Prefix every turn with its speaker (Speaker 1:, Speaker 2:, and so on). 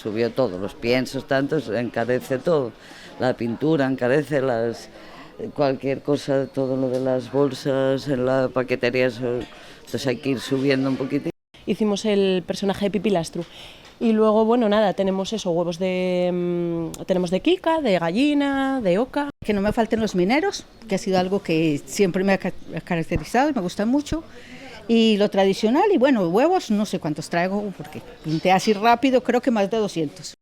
Speaker 1: subió todo, los piensos tantos, encarece todo, la pintura encarece, cualquier cosa, todo lo de las bolsas en la paquetería, entonces hay que ir subiendo un poquitín.
Speaker 2: Hicimos el personaje de Pipilastru. Y luego, bueno, nada, tenemos eso, huevos tenemos de quica, de gallina, de oca.
Speaker 3: Que no me falten los mineros, que ha sido algo que siempre me ha caracterizado y me gusta mucho. Y lo tradicional, y bueno, huevos, no sé cuántos traigo, porque pinté así rápido, creo que más de 200.